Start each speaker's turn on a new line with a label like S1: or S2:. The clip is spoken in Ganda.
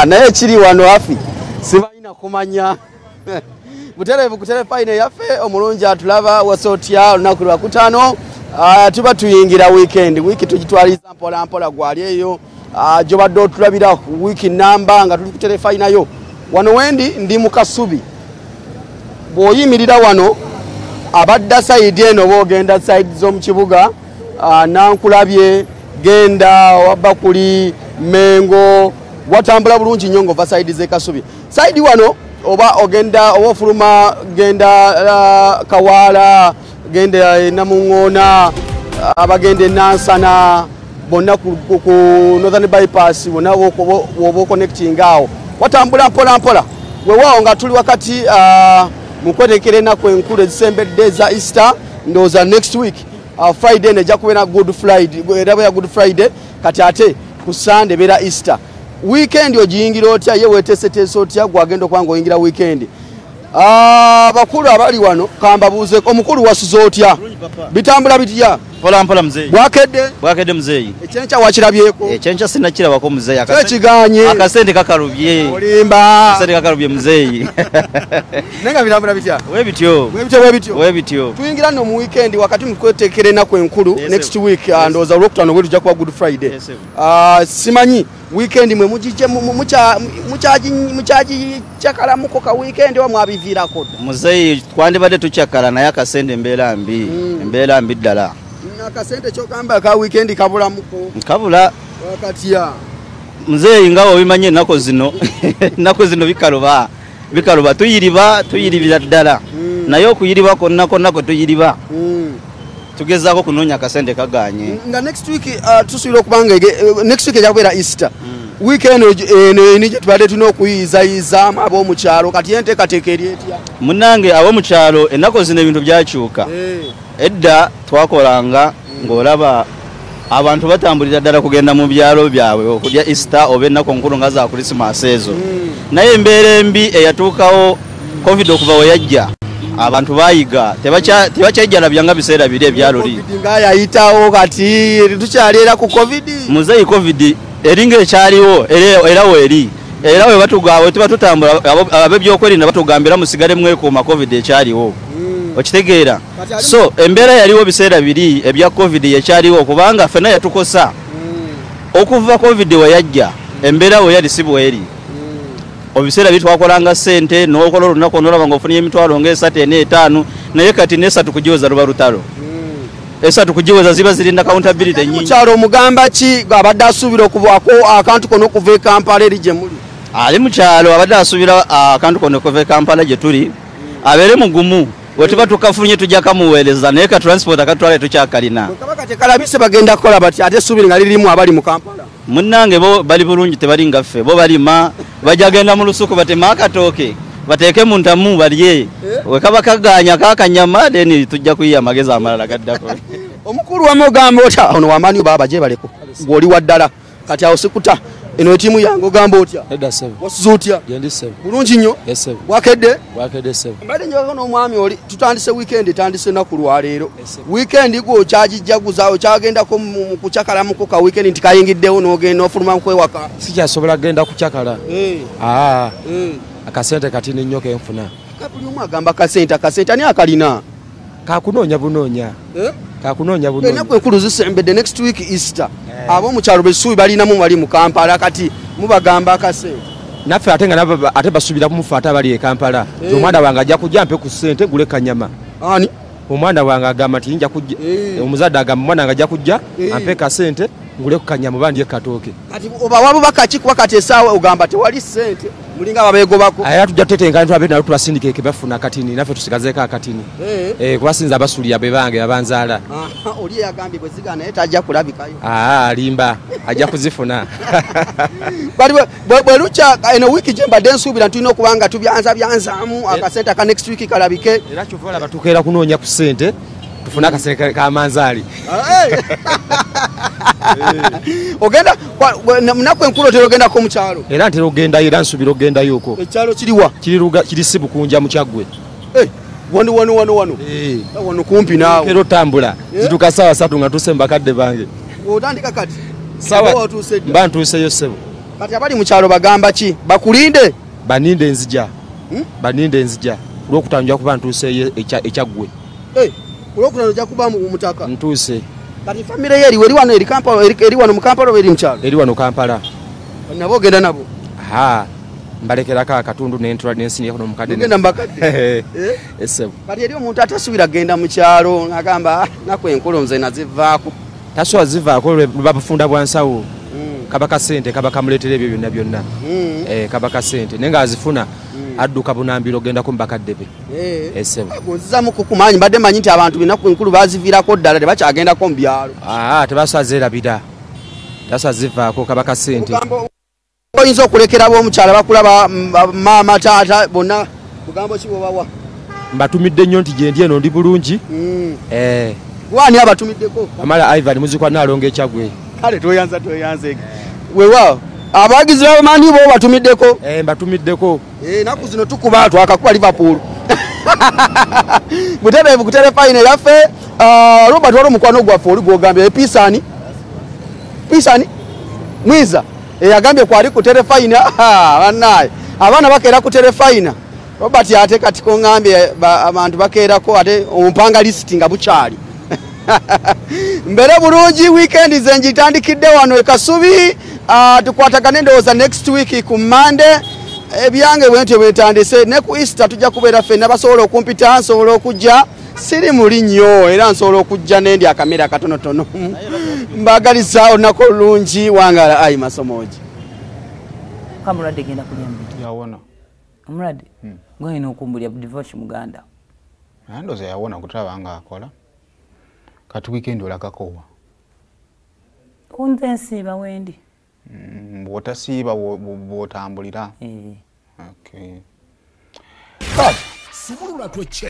S1: naye kiri wano afi sibalina kumanya buterevu kutere fine yaffe omulungi atulaba wasotya olunaku lwa kutaano tuba tuyingira weekend wiki tugitwaliza mpola mpola gwali eyo jobadde otulabira wiki namba nga tuli kutere fine nayo wano wendi ndi mu Kasubi bw'oyimirira wano abadda side eno bogenda side z'omu kibuga nankulabye genda wabakuli mengo watambula bulungi nnyo ng'ova side z'e Kasubi side wano oba ogenda oba ofuluma genda Kawaala genda Namuŋŋoona abagenda Nansana bonna ku Northern Bypass bonna woba connecting awo watambula mpola mpola weewaawo nga tuli wakati mu kweteekera ennaku enkulu ezisembedde za Easter ndowooza next week Friday nejja kubeera Good Friday era Good Friday kati ate ku Sunday beera Easter weekend ogiyingira otya ye weeteeseteese otya gwagenda okuba ng'oyingira weekend bakulu abali wano kambabuuze omukulu wasuze otya bitambula bitya
S2: mpola mpola muzeeyi bwakedde muzeeyi
S1: ekyenkya wakirabyeko
S2: ekyenkya sinnakirabako muzeeyi
S1: ekiganye
S2: akasente kakalubye
S1: olimba
S2: akasente kakalubye muzeeyi
S1: nenga bitambula bitya
S2: webityo
S1: tuyingira nno mu weekend wakati mu kweteekera ennaku enkulu next week ndowooza olwokutaano bwe tujja kuba Good Friday simanyi weekend mwe mugije mukyagicakalamuko ka weekend wa mwabiviirako
S2: muzeeyi twandibadde tukyakala naye akasente embeera mbi ddala
S1: akasente kyogamba ka weekend kabulamuko
S2: nkabula
S1: wakatya
S2: muzeeyi nga obimanyi ennaku zino bikaluba tuyiribira ddala naye okuyiriba konna kwe tuyiriba tugezaako kunoonya akasente kaganye
S1: nga next week tusuubira okubanga next week ejja kubeera Easter weekend eno gye tubadde tulina okuyiyizayizamu ab'omukyalo kati enteekateeka eri etya
S2: munnange ab'omukyalo ennaku zino ebintu byakyuka edda twakolanga ng'olaba abantu batambulira ddala kugenda mu byalo byabwe okulya Easter oba ennaku nkulu nga za Christmas ezo naye embeera embi eyatuukawo covid okuva we yajja abantu bayiga tebakyajjalabya nga biseera biri ebyalo li
S1: nga yayitawo kati tukyali era ku covid
S2: muzeeyi covid eringa ekyaliwo era weeri era we tuba tutambula ab'ebyokwerinda batugambira musigale mwekuuma covid ekyaliwo okitegeera so embeera yaliwo biseera biri ebya covid yekyaliwo kubanga ffenna yatukosa okuva covid we yajja embeera we yali si bweri obiseera bitwakolanga ssente n'okola olunaku onolaba ng'ofunye emitwalo ng'esatu n'etaano naye kati n'esatu kugiweza luba lutalo esatu kugiweza ziba zirinda accountability nyingi mukyalo omugamba ki abadde asuubira okuvaako akantu kono okuva e Kampala eri gye muli ali mukyalo abadde asuubira akantu kono okuva e Kampala gye tuli abeere mugumu we tuba tukafunye tujja kamuweereza naye ka transport akatwale tukyakalina
S1: kabaka tekalabise bagenda kukola bati ate essuubiri nga lirimu abali mu Kampala
S2: munnange bo bali bulungi tebali ngaffe bo balima bajja genda mu lusuku batema akatooke bateeke mu ntamu balye we kaba kaganya kakanyama then tujja kuyiya amagezi amalala gaddako
S1: omukulu wamu ogamba otya ono wamaanyi baba baje baleko gw'oli waddala kati awo sikuta eno etiimu yange ogamba otya wasuze otya bulungi nnyo bwakedde mbadde njoga n'omwami oli tutandise weekend etandise ennaku lwaleero weekend gwe okyagijjaguza okyagendako mu kucyakalamuko ka weekend nti kayingiddewo n'ogenda ofuluma mu kwewaka
S3: sikyasobola kgenda kucyakala akasente kati nnyo kenfuna
S1: buli omu agamba akasente ani akalina
S3: kakunoonya bunoonya
S1: ennaku enkulu zisembedde next week Easter ab'omukyalo besuubi balinamu bali mu Kampala kati mubagamba akasente
S3: naffe ate nga ate basuubira kumufa ate abali e Kampala omwana wange ajja kujja mpe ku ssente gule kanyama
S1: ani
S3: omwana wange agamba nti nja kujja omuzadde agamba omwana wange ajja kujja ampe kasente ngule ku kanyama bandye katooke
S1: kati oba wabubaka ki kuba kati essaawa ogamba tewali ssente mulinga ababeegobako
S3: era tujja tutetenkana twabe nalo tubasindika ke bafuna akatini naffe tusigazeeko akatini kubasinza abasuulira be bange abanzaala
S1: oli yagambye bwe zigaana naye tajja kulabikayo
S3: alimba ajja kuzifuna
S1: bwe lukya eno wiiki gye mbadde nsuubira tulina okuba nga tubyanzaamu akasente aka next week kalabike
S3: era kyova olaba tukeera kunoonya ku ssente tufune akasente kamanzaali
S1: ogenda munaku enkulu otera ogendako mukyalo
S3: era ntera ogendayo era nsuubira ogendayo okwo
S1: ekyalo kiriwa
S3: kiri Sibukunja mu Kyaggwe
S1: wano kumpi naawe
S3: kero tambula zituka sawa 3 nga tuse mbakadde bange
S1: otandika kati
S3: sawa mba ntuuseyo ssebo
S1: kati abali mu kyalo bagamba ki bakulinde
S3: baninde nzija baninde nzija olwokutanja kuba ntuuse ekyaggwe
S1: olwokutano ojja kuba mu mutaka
S3: ntuuse
S1: kati famire ye eriwo eri wano eri wano mu Kampala oba eri mu kyalo
S3: eri wano Kampala
S1: nabo ogenda nabo
S3: mbalekerako akatundu nensiniyako nomukadde
S1: genda mbakadde
S3: esebo
S1: kati eri omuntu atasubira genda mu kyalo agamba naku enkulu nze nazivaako
S3: tasobola zivaako lwebabufunda bwansawo kaba kasente kaba kamuleetera ebyo byonna byonna kaba kasente naye nga azifuna adduka bunambiro ogendako mu bakadde be esebo
S1: ozizamu kukumanyi mbadde manyi nti abantu binaku enkulu baziviirako ddala tebakyagendako mu byalo
S3: tebasobola zeerabira tasobola zivaako kaba kasente
S1: oyinza okulekera b'omukyala bakula maama taata bonna bugambo ki bwobawa
S3: mbatumidde nnyo nti gyendi eno ndi bulungi
S1: wani abatumiddeko
S3: amala Ivan muzikwa naalonga ekyagwe
S1: kale toyanza wewa abagizi b'abamanyi bo batumiddeko
S3: mbatumiddeko
S1: naku zino tukuba twakakuba Liverpool butereevu kutere fayine yaffe Robert wali omukwano gwaffe oli gwogambye pisani mwiza yagambye kwali ku terefayina bannaye abaana bakeera ku terefayina Robert ate kati kongambye abantu bakeerako ate ompanga lisiti nga bukyali mbere bulungi weekend ze ngitandikidde wano ekasubi tukwatagane ndowooza next week ku Monday ebyange bwentyo bwetandise ne ku Easter tujja kubeera ffenna basobola okumpita nsobola okujja siri muli nnyo era nsobola okujja nendi akamera katonotono mbagaliza olunaku olulungi wangala ayi masomoji
S4: kamulwadde genda kulyambi
S5: yawona
S4: omulwadde gwalina okumbulya divorce muganda
S5: nandoza yawona kutaba nga akola kati weekend olagakowa
S4: kunze nsiiba wendi
S5: bwotasiiba bwotambulira
S4: okay.
S6: Subulula tweche